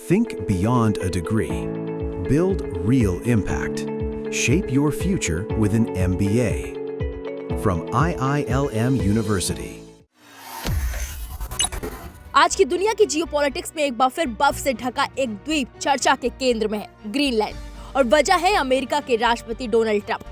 Think beyond a degree. Build real impact. Shape your future with an MBA. From IILM University. आज की दुनिया की geopolitics में एक बार फिर बर्फ से ढका एक द्वीप चर्चा के केंद्र में है, ग्रीनलैंड। और वजह है अमेरिका के राष्ट्रपति डोनाल्ड ट्रंप।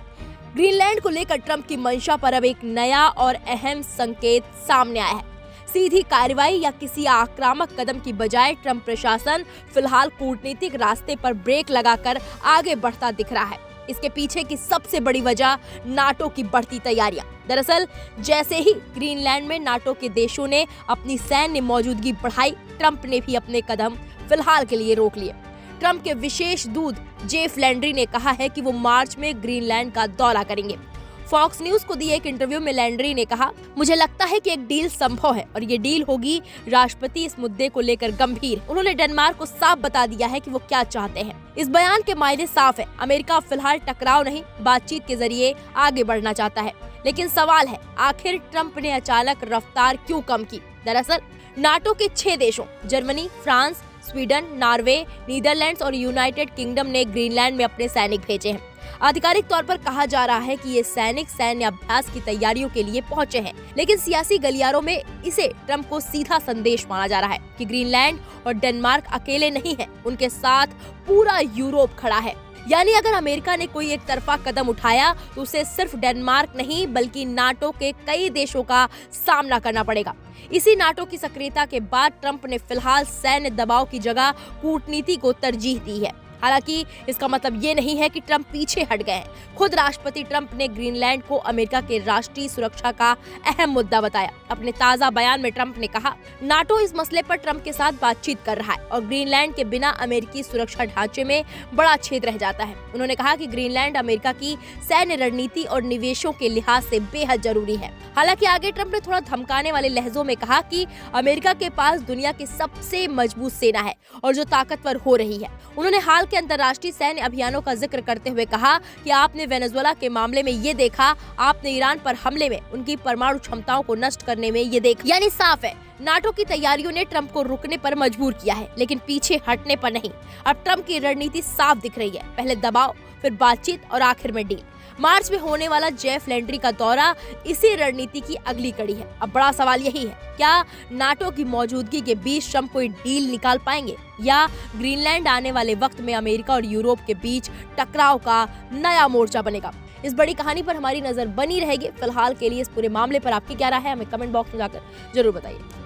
ग्रीनलैंड को लेकर ट्रंप की मंशा पर अब एक नया और अहम संकेत सामने आया है। सीधी कार्रवाई या किसी आक्रामक कदम की बजाय ट्रंप प्रशासन फिलहाल कूटनीतिक रास्ते पर ब्रेक लगाकर आगे बढ़ता दिख रहा है। इसके पीछे की सबसे बड़ी वजह नाटो की बढ़ती तैयारियां। दरअसल जैसे ही ग्रीनलैंड में नाटो के देशों ने अपनी सैन्य मौजूदगी बढ़ाई, ट्रंप ने भी अपने कदम फिलहाल के लिए रोक लिए। ट्रंप के विशेष दूत जेफ लैंड्री ने कहा है कि वो मार्च में ग्रीनलैंड का दौरा करेंगे। फॉक्स न्यूज को दिए एक इंटरव्यू में लैंड्री ने कहा, मुझे लगता है कि एक डील संभव है और ये डील होगी। राष्ट्रपति इस मुद्दे को लेकर गंभीर। उन्होंने डेनमार्क को साफ बता दिया है कि वो क्या चाहते हैं। इस बयान के मायने साफ है, अमेरिका फिलहाल टकराव नहीं, बातचीत के जरिए आगे बढ़ना चाहता है। लेकिन सवाल है, आखिर ट्रंप ने अचानक रफ्तार क्यों कम की? दरअसल नाटो के 6 देशों Germany, France, Sweden, Norway, Netherlands और यूनाइटेड किंगडम ने ग्रीनलैंड में अपने सैनिक भेजे हैं। आधिकारिक तौर पर कहा जा रहा है कि ये सैनिक सैन्य अभ्यास की तैयारियों के लिए पहुंचे हैं, लेकिन सियासी गलियारों में इसे ट्रंप को सीधा संदेश माना जा रहा है कि ग्रीनलैंड और डेनमार्क अकेले नहीं हैं, उनके साथ पूरा यूरोप खड़ा है। यानी अगर अमेरिका ने कोई एक तरफा कदम उठाया तो उसे सिर्फ डेनमार्क नहीं बल्कि नाटो के कई देशों का सामना करना पड़ेगा। इसी नाटो की सक्रियता के बाद ट्रंप ने फिलहाल सैन्य दबाव की जगह कूटनीति को तरजीह दी है। हालांकि इसका मतलब ये नहीं है कि ट्रंप पीछे हट गए हैं। खुद राष्ट्रपति ट्रंप ने ग्रीनलैंड को अमेरिका के राष्ट्रीय सुरक्षा का अहम मुद्दा बताया। अपने ताजा बयान में ट्रंप ने कहा, नाटो इस मसले पर ट्रंप के साथ बातचीत कर रहा है और ग्रीनलैंड के बिना अमेरिकी सुरक्षा ढांचे में बड़ा छेद रह जाता है। उन्होंने कहा कि ग्रीनलैंड अमेरिका की सैन्य रणनीति और निवेशों के लिहाज से बेहद जरूरी है। हालांकि आगे ट्रंप ने थोड़ा धमकाने वाले लहजों में कहा कि अमेरिका के पास दुनिया की सबसे मजबूत सेना है और जो ताकतवर हो रही है। उन्होंने हाल के अंतर्राष्ट्रीय सैन्य अभियानों का जिक्र करते हुए कहा कि आपने वेनेजुएला के मामले में ये देखा, आपने ईरान पर हमले में उनकी परमाणु क्षमताओं को नष्ट करने में ये देखा। यानी साफ है, नाटो की तैयारियों ने ट्रंप को रुकने पर मजबूर किया है, लेकिन पीछे हटने पर नहीं। अब ट्रंप की रणनीति साफ दिख रही है, पहले दबाव, फिर बातचीत और आखिर में डील। मार्च में होने वाला जेफ लैंड्री का दौरा इसी रणनीति की अगली कड़ी है। अब बड़ा सवाल यही है, क्या नाटो की मौजूदगी के बीच ट्रंप कोई डील निकाल पाएंगे या ग्रीनलैंड आने वाले वक्त में अमेरिका और यूरोप के बीच टकराव का नया मोर्चा बनेगा? इस बड़ी कहानी पर हमारी नजर बनी रहेगी। फिलहाल के लिए इस पूरे मामले पर आपकी क्या राय है, हमें कमेंट बॉक्स में जाकर जरूर बताइए।